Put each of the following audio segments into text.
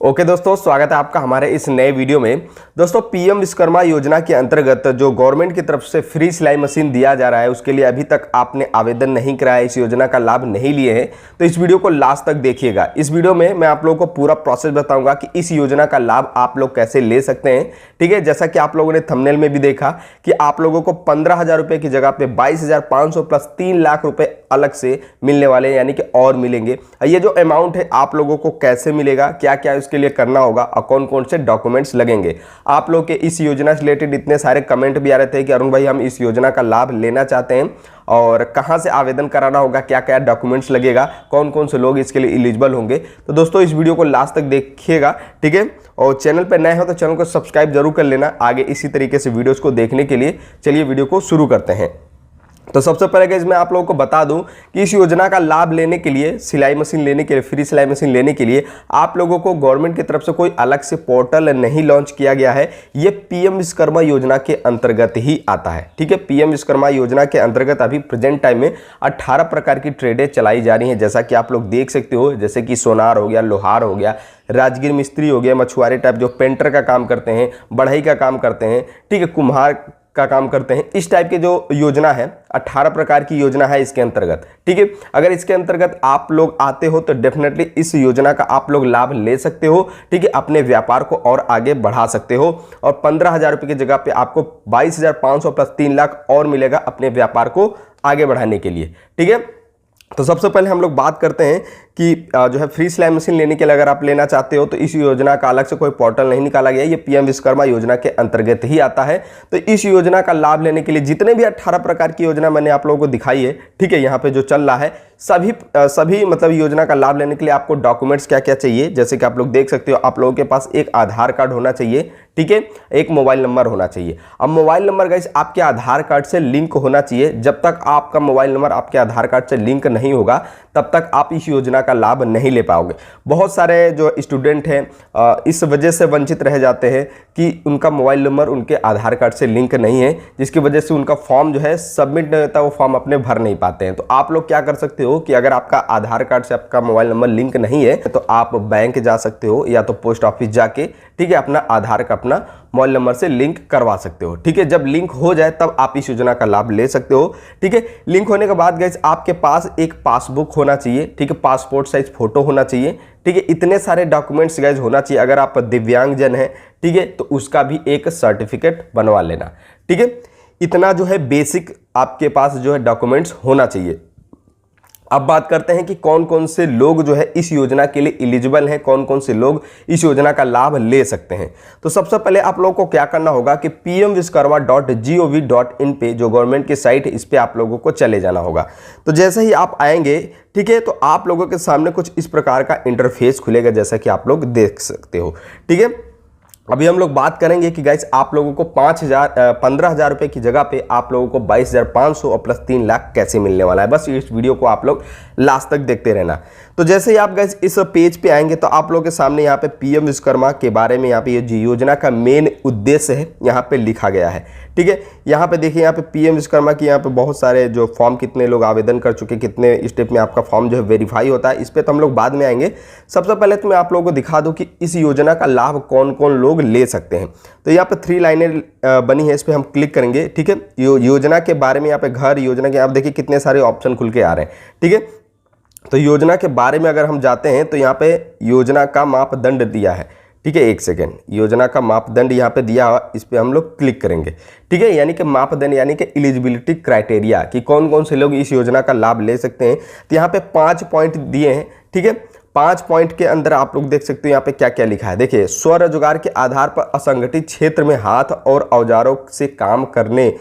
Okay दोस्तों, स्वागत है आपका हमारे इस नए वीडियो में। दोस्तों, पीएम विश्वकर्मा योजना के अंतर्गत जो गवर्नमेंट की तरफ से फ्री सिलाई मशीन दिया जा रहा है, उसके लिए अभी तक आपने आवेदन नहीं कराया, इस योजना का लाभ नहीं लिए हैं, तो इस वीडियो को लास्ट तक देखिएगा। इस वीडियो में मैं आप लोगों को पूरा प्रोसेस बताऊंगा कि इस योजना का लाभ आप लोग कैसे ले सकते हैं। ठीक है, जैसा कि आप लोगों ने थंबनेल में भी देखा कि आप लोगों को 15,000 रुपए की जगह पे 22,500 प्लस 3 लाख रुपए अलग से मिलने वाले हैं, यानी कि और मिलेंगे। ये जो अमाउंट है आप लोगों को कैसे मिलेगा, क्या क्या उसके लिए करना होगा और कौन कौन से डॉक्यूमेंट्स लगेंगे। आप लोग के इस योजना से रिलेटेड इतने सारे कमेंट भी आ रहे थे कि अरुण भाई हम इस योजना का लाभ लेना चाहते हैं और कहां से आवेदन कराना होगा, क्या क्या डॉक्यूमेंट्स लगेगा, कौन कौन से लोग इसके लिए एलिजिबल होंगे। तो दोस्तों, इस वीडियो को लास्ट तक देखिएगा। ठीक है, और चैनल पर नए हो तो चैनल को सब्सक्राइब जरूर कर लेना आगे इसी तरीके से वीडियोस को देखने के लिए। चलिए वीडियो को शुरू करते हैं। तो सबसे पहले गाइस मैं आप लोगों को बता दूं कि इस योजना का लाभ लेने के लिए, सिलाई मशीन लेने के लिए, फ्री सिलाई मशीन लेने के लिए आप लोगों को गवर्नमेंट की तरफ से कोई अलग से पोर्टल नहीं लॉन्च किया गया है। ये पीएम विश्वकर्मा योजना के अंतर्गत ही आता है। ठीक है, पीएम विश्वकर्मा योजना के अंतर्गत अभी प्रेजेंट टाइम में 18 प्रकार की ट्रेडें चलाई जा रही हैं, जैसा कि आप लोग देख सकते हो। जैसे कि सोनार हो गया, लोहार हो गया, राजगीर मिस्त्री हो गया, मछुआरे टाइप जो पेंटर का काम करते हैं, बढ़ई का काम करते हैं, ठीक है, कुम्हार का काम करते हैं, इस टाइप की जो योजना है 18 प्रकार की योजना है इसके अंतर्गत। ठीक है, अगर इसके अंतर्गत आप लोग आते हो तो डेफिनेटली इस योजना का आप लोग लाभ ले सकते हो। ठीक है, अपने व्यापार को और आगे बढ़ा सकते हो और 15,000 रुपए की जगह पे आपको 22,500 प्लस 3 लाख और मिलेगा अपने व्यापार को आगे बढ़ाने के लिए। ठीक है, तो सबसे पहले हम लोग बात करते हैं कि जो है फ्री सिलाई मशीन लेने के लिए अगर आप लेना चाहते हो तो इस योजना का अलग से कोई पोर्टल नहीं निकाला गया, ये पीएम विश्वकर्मा योजना के अंतर्गत ही आता है। तो इस योजना का लाभ लेने के लिए जितने भी 18 प्रकार की योजना मैंने आप लोगों को दिखाई है, ठीक है, यहाँ पे जो चल रहा है सभी मतलब योजना का लाभ लेने के लिए आपको डॉक्यूमेंट्स क्या क्या चाहिए, जैसे कि आप लोग देख सकते हो। आप लोगों के पास एक आधार कार्ड होना चाहिए, ठीक है, एक मोबाइल नंबर होना चाहिए। अब मोबाइल नंबर गाइस आपके आधार कार्ड से लिंक होना चाहिए। जब तक आपका मोबाइल नंबर आपके आधार कार्ड से लिंक नहीं होगा तब तक आप इस योजना का लाभ नहीं ले पाओगे। बहुत सारे जो स्टूडेंट हैं इस वजह से वंचित रह जाते हैं कि उनका मोबाइल नंबर उनके आधार कार्ड से लिंक नहीं है, जिसकी वजह से उनका फॉर्म जो है सबमिट नहीं होता, वो फॉर्म अपने भर नहीं पाते हैं। तो आप लोग क्या कर सकते हो कि अगर आपका आधार कार्ड से आपका मोबाइल नंबर लिंक नहीं है तो आप बैंक जा सकते हो या तो पोस्ट ऑफिस जाके, ठीक है, अपना आधार का अपना मोबाइल नंबर से लिंक करवा सकते हो। ठीक है, जब लिंक हो जाए तब आप इस योजना का लाभ ले सकते हो। ठीक है, लिंक होने के बाद गाइस आपके पास एक पासबुक होना चाहिए, ठीक है, पासपोर्ट साइज फोटो होना चाहिए, ठीक है, इतने सारे डॉक्यूमेंट्स गाइस होना चाहिए। अगर आप दिव्यांगजन है, ठीक है, तो उसका भी एक सर्टिफिकेट बनवा लेना। ठीक है, इतना जो है बेसिक आपके पास जो है डॉक्यूमेंट्स होना चाहिए। अब बात करते हैं कि कौन कौन से लोग जो है इस योजना के लिए एलिजिबल हैं, कौन कौन से लोग इस योजना का लाभ ले सकते हैं। तो सबसे पहले आप लोगों को क्या करना होगा कि pmvishkarma.gov.in पे जो गवर्नमेंट की साइट है इस पे आप लोगों को चले जाना होगा। तो जैसे ही आप आएंगे, ठीक है, तो आप लोगों के सामने कुछ इस प्रकार का इंटरफेस खुलेगा, जैसा कि आप लोग देख सकते हो। ठीक है, अभी हम लोग बात करेंगे कि गाइस आप लोगों को 15,000 रुपए की जगह पे आप लोगों को 22,500 और प्लस 3 लाख कैसे मिलने वाला है। बस इस वीडियो को आप लोग लास्ट तक देखते रहना। तो जैसे ही आप गाइस इस पेज पे आएंगे तो आप लोगों के सामने यहाँ पे पीएम विश्वकर्मा के बारे में, यहाँ पे ये योजना का मेन उद्देश्य है यहाँ पे लिखा गया है। ठीक है, यहाँ पे देखिए, यहाँ पे पीएम विश्वकर्मा की यहाँ पे बहुत सारे जो फॉर्म, कितने लोग आवेदन कर चुके, कितने स्टेप में आपका फॉर्म जो है वेरीफाई होता है, इस पर तो हम लोग बाद में आएंगे। सबसे पहले तो मैं आप लोगों को दिखा दूं कि इस योजना का लाभ कौन कौन लोग ले सकते हैं। तो यहाँ पे 3 लाइनें बनी है, इस पर हम क्लिक करेंगे। ठीक है, योजना के बारे में यहाँ पे घर योजना के आप देखिए कितने सारे ऑप्शन खुल के आ रहे हैं। ठीक है, तो योजना के बारे में अगर हम जाते हैं तो यहाँ पे योजना का मापदंड दिया है। ठीक है, एक सेकेंड, योजना का मापदंड यहाँ पे दिया हुआ, इस पे हम लोग क्लिक करेंगे। ठीक है, यानी कि मापदंड यानी कि एलिजिबिलिटी क्राइटेरिया कि कौन कौन से लोग इस योजना का लाभ ले सकते हैं। तो यहाँ पे 5 पॉइंट दिए हैं। ठीक है, 5 पॉइंट के अंदर आप लोग देख सकते हो यहाँ पे क्या क्या लिखा है। देखिए, स्वरोजगार के आधार पर असंगठित क्षेत्र में हाथ और औजारों से काम करने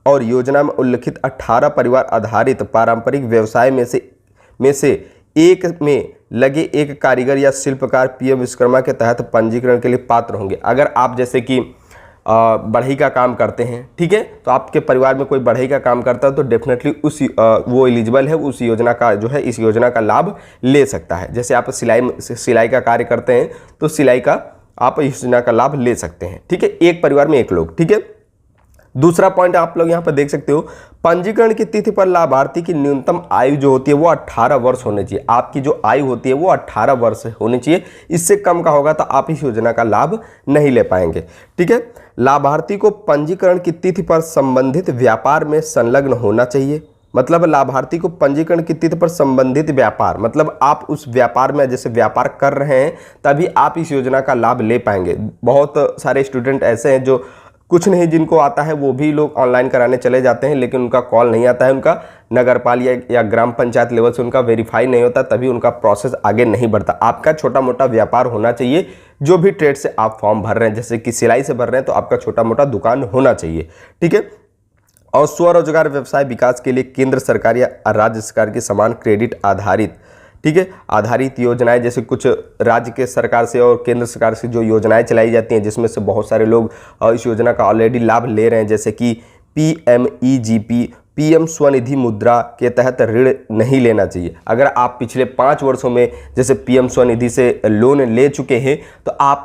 और योजना में उल्लिखित 18 परिवार आधारित पारंपरिक व्यवसाय में से एक में लगे एक कारीगर या शिल्पकार पीएम विश्वकर्मा के तहत पंजीकरण के लिए पात्र होंगे। अगर आप जैसे कि बढ़ई का काम करते हैं, ठीक है, तो आपके परिवार में कोई बढ़ई का काम करता है तो डेफिनेटली वो एलिजिबल है, उस योजना का जो है इस योजना का लाभ ले सकता है। जैसे आप सिलाई का कार्य करते हैं तो सिलाई का आप इस योजना का लाभ ले सकते हैं। ठीक है, एक परिवार में एक लोग। ठीक है, दूसरा पॉइंट आप लोग यहाँ पर देख सकते हो, पंजीकरण की तिथि पर लाभार्थी की न्यूनतम आयु जो होती है वो 18 वर्ष होनी चाहिए। आपकी जो आयु होती है वो 18 वर्ष होनी चाहिए, इससे कम का होगा तो आप इस योजना का लाभ नहीं ले पाएंगे। ठीक है, लाभार्थी को पंजीकरण की तिथि पर संबंधित व्यापार में संलग्न होना चाहिए। मतलब लाभार्थी को पंजीकरण की तिथि पर संबंधित व्यापार, मतलब आप उस व्यापार में जैसे व्यापार कर रहे हैं तभी आप इस योजना का लाभ ले पाएंगे। बहुत सारे स्टूडेंट ऐसे हैं जो कुछ नहीं जिनको आता है वो भी लोग ऑनलाइन कराने चले जाते हैं, लेकिन उनका कॉल नहीं आता है, उनका नगरपालिका या ग्राम पंचायत लेवल से उनका वेरीफाई नहीं होता, तभी उनका प्रोसेस आगे नहीं बढ़ता। आपका छोटा मोटा व्यापार होना चाहिए, जो भी ट्रेड से आप फॉर्म भर रहे हैं, जैसे कि सिलाई से भर रहे हैं तो आपका छोटा मोटा दुकान होना चाहिए। ठीक है, और स्वरोजगार व्यवसाय विकास के लिए केंद्र सरकार या राज्य सरकार की समान क्रेडिट आधारित, ठीक है, आधारित योजनाएं, जैसे कुछ राज्य के सरकार से और केंद्र सरकार से जो योजनाएं चलाई जाती हैं जिसमें से बहुत सारे लोग इस योजना का ऑलरेडी लाभ ले रहे हैं, जैसे कि PMEGP, PM स्वनिधि मुद्रा के तहत ऋण नहीं लेना चाहिए। अगर आप पिछले 5 वर्षों में जैसे PM स्वनिधि से लोन ले चुके हैं तो आप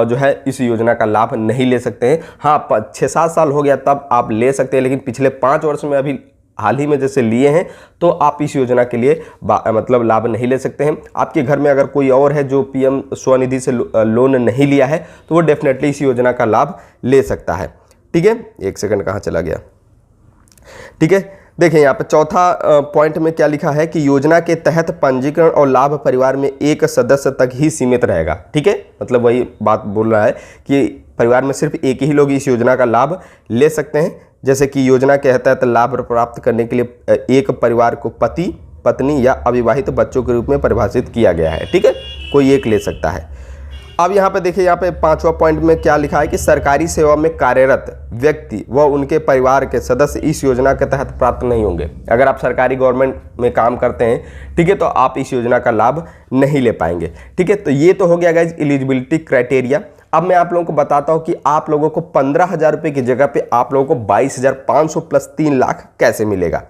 जो है इस योजना का लाभ नहीं ले सकते हैं। हाँ, 6-7 साल हो गया तब आप ले सकते हैं, लेकिन पिछले 5 वर्ष में अभी हाल ही में जैसे लिए हैं तो आप इस योजना के लिए मतलब लाभ नहीं ले सकते हैं। आपके घर में अगर कोई और है जो PM स्वनिधि से लोन नहीं लिया है तो वो डेफिनेटली इस योजना का लाभ ले सकता है। ठीक है, एक सेकंड कहाँ चला गया। ठीक है, देखिए यहाँ पे चौथा पॉइंट में क्या लिखा है कि योजना के तहत पंजीकरण और लाभ परिवार में एक सदस्य तक ही सीमित रहेगा। ठीक है, मतलब वही बात बोल रहा है कि परिवार में सिर्फ एक ही लोग इस योजना का लाभ ले सकते हैं। जैसे कि योजना के तहत लाभ प्राप्त करने के लिए एक परिवार को पति, पत्नी या अविवाहित बच्चों के रूप में परिभाषित किया गया है। ठीक है, कोई एक ले सकता है। अब यहाँ पे देखिए, यहाँ पे 5वां पॉइंट में क्या लिखा है कि सरकारी सेवा में कार्यरत व्यक्ति व उनके परिवार के सदस्य इस योजना के तहत प्राप्त नहीं होंगे। अगर आप सरकारी गवर्नमेंट में काम करते हैं, ठीक है, तो आप इस योजना का लाभ नहीं ले पाएंगे। ठीक है, तो ये तो हो गया गाइज एलिजिबिलिटी क्राइटेरिया। अब मैं आप लोगों को बताता हूँ कि आप लोगों को 15,000 रुपये की जगह पे आप लोगों को 22,500 प्लस 3 लाख कैसे मिलेगा।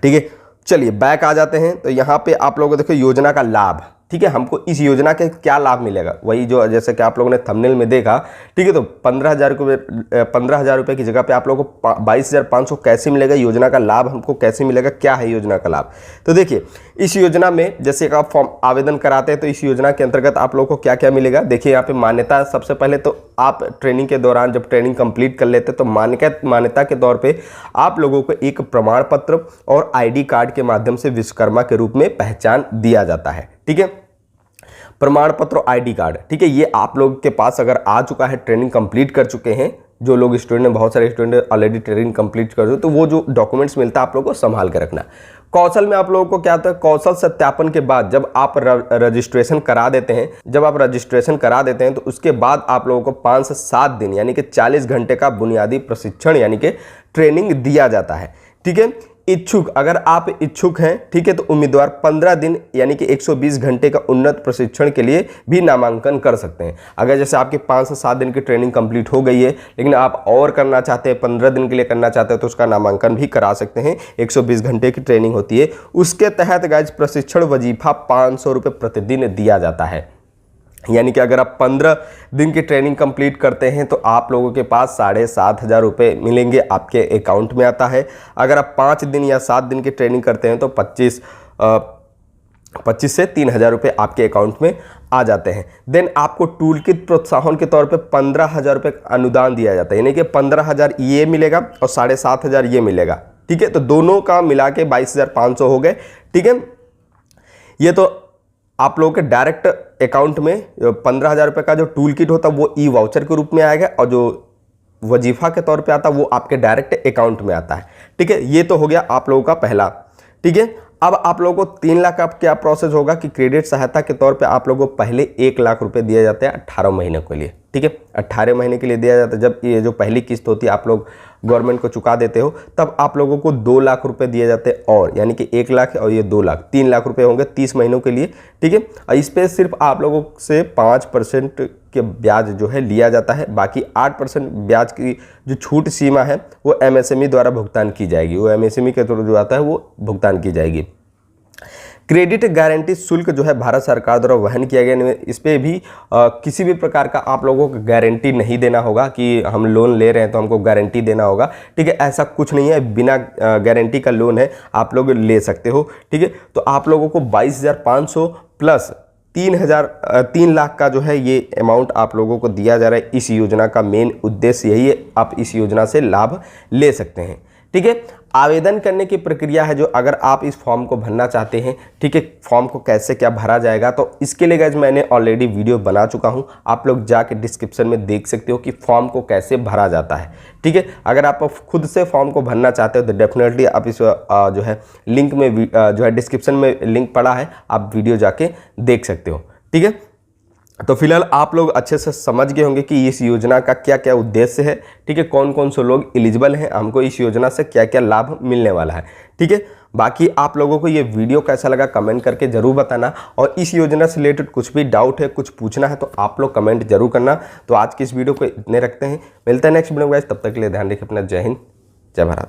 ठीक है, चलिए बैक आ जाते हैं। तो यहाँ पे आप लोगों को देखो योजना का लाभ, ठीक है, हमको इस योजना के क्या लाभ मिलेगा, वही जो जैसे कि आप लोगों ने थंबनेल में देखा। ठीक है, तो 15,000 रुपये की जगह पे आप लोगों को 22,500 कैसे मिलेगा, योजना का लाभ हमको कैसे मिलेगा, क्या है योजना का लाभ। तो देखिए इस योजना में जैसे आप फॉर्म आवेदन कराते हैं तो इस योजना के अंतर्गत आप लोगों को क्या क्या मिलेगा। देखिए यहाँ पे मान्यता, सबसे पहले तो आप ट्रेनिंग के दौरान जब ट्रेनिंग कंप्लीट कर लेते तो मान्यता के तौर पे आप लोगों को एक प्रमाण पत्र और ID कार्ड के माध्यम से विश्वकर्मा के रूप में पहचान दिया जाता है। ठीक है, प्रमाण पत्र और ID कार्ड, ठीक है, ये आप लोग के पास अगर आ चुका है, ट्रेनिंग कंप्लीट कर चुके हैं, जो लोग स्टूडेंट हैं, बहुत सारे स्टूडेंट ऑलरेडी ट्रेनिंग कंप्लीट कर चुके, तो वो जो डॉक्यूमेंट्स मिलता है आप लोगों को संभाल के रखना। कौशल में आप लोगों को क्या होता है, कौशल सत्यापन के बाद जब आप रजिस्ट्रेशन करा देते हैं, तो उसके बाद आप लोगों को 5 से 7 दिन यानी कि 40 घंटे का बुनियादी प्रशिक्षण यानी कि ट्रेनिंग दिया जाता है। ठीक है, इच्छुक, अगर आप इच्छुक हैं, ठीक है, तो उम्मीदवार 15 दिन यानी कि 120 घंटे का उन्नत प्रशिक्षण के लिए भी नामांकन कर सकते हैं। अगर जैसे आपकी 5 से 7 दिन की ट्रेनिंग कंप्लीट हो गई है लेकिन आप और करना चाहते हैं, 15 दिन के लिए करना चाहते हैं, तो उसका नामांकन भी करा सकते हैं। 120 घंटे की ट्रेनिंग होती है। उसके तहत गाइज प्रशिक्षण वजीफा 500 रुपये प्रतिदिन दिया जाता है। यानी कि अगर आप 15 दिन की ट्रेनिंग कंप्लीट करते हैं तो आप लोगों के पास 7,500 रुपये मिलेंगे, आपके अकाउंट में आता है। अगर आप 5 दिन या 7 दिन की ट्रेनिंग करते हैं तो 25 से 3,000 रुपये आपके अकाउंट में आ जाते हैं। देन आपको टूल किट प्रोत्साहन के तौर पे 15,000 रुपये अनुदान दिया जाता है, यानी कि 15,000 ये मिलेगा और 7,500 ये मिलेगा। ठीक है, तो दोनों का मिला के 22,500 हो गए। ठीक है, ये तो आप लोगों के डायरेक्ट अकाउंट में 15,000 रुपये का जो टूल किट होता है वो ई वाउचर के रूप में आएगा और जो वजीफा के तौर पे आता है वो आपके डायरेक्ट अकाउंट में आता है। ठीक है, ये तो हो गया आप लोगों का पहला। ठीक है, अब आप लोगों को 3 लाख का क्या प्रोसेस होगा कि क्रेडिट सहायता के तौर पे आप लोगों को पहले 1 लाख रुपए दिए जाते हैं 18 महीने के लिए। ठीक है, 18 महीने के लिए दिया जाता है। जब ये जो पहली किस्त होती है आप लोग गवर्नमेंट को चुका देते हो तब आप लोगों को 2 लाख रुपए दिए जाते हैं, और यानी कि 1 लाख और ये 2 लाख, 3 लाख रुपए होंगे 30 महीनों के लिए। ठीक है, और इस पर सिर्फ आप लोगों से 5% के ब्याज जो है लिया जाता है। बाकी 8% ब्याज की जो छूट सीमा है वो MSME द्वारा भुगतान की जाएगी, वो MSME के थ्रू जो आता है वो भुगतान की जाएगी। क्रेडिट गारंटी शुल्क जो है भारत सरकार द्वारा वहन किया गया, इस पर भी किसी भी प्रकार का आप लोगों को गारंटी नहीं देना होगा कि हम लोन ले रहे हैं तो हमको गारंटी देना होगा। ठीक है, ऐसा कुछ नहीं है, बिना गारंटी का लोन है, आप लोग ले सकते हो। ठीक है, तो आप लोगों को 22,500 प्लस 3 लाख का जो है ये अमाउंट आप लोगों को दिया जा रहा है। इस योजना का मेन उद्देश्य यही है, आप इस योजना से लाभ ले सकते हैं। ठीक है, आवेदन करने की प्रक्रिया है जो, अगर आप इस फॉर्म को भरना चाहते हैं, ठीक है, फॉर्म को कैसे क्या भरा जाएगा, तो इसके लिए गाइस मैंने ऑलरेडी वीडियो बना चुका हूं, आप लोग जाके डिस्क्रिप्शन में देख सकते हो कि फॉर्म को कैसे भरा जाता है। ठीक है, अगर आप खुद से फॉर्म को भरना चाहते हो तो डेफिनेटली आप इस जो है लिंक में जो है डिस्क्रिप्शन में लिंक पड़ा है, आप वीडियो जाके देख सकते हो। ठीक है, तो फिलहाल आप लोग अच्छे से समझ गए होंगे कि इस योजना का क्या क्या उद्देश्य है। ठीक है, कौन कौन से लोग एलिजिबल हैं, हमको इस योजना से क्या क्या लाभ मिलने वाला है। ठीक है, बाकी आप लोगों को ये वीडियो कैसा लगा कमेंट करके जरूर बताना, और इस योजना से रिलेटेड कुछ भी डाउट है, कुछ पूछना है तो आप लोग कमेंट जरूर करना। तो आज की इस वीडियो को इतने रखते हैं, मिलते हैं नेक्स्ट वीडियो में गाइस, तब तक के लिए ध्यान रखिए अपना। जय हिंद, जय भारत।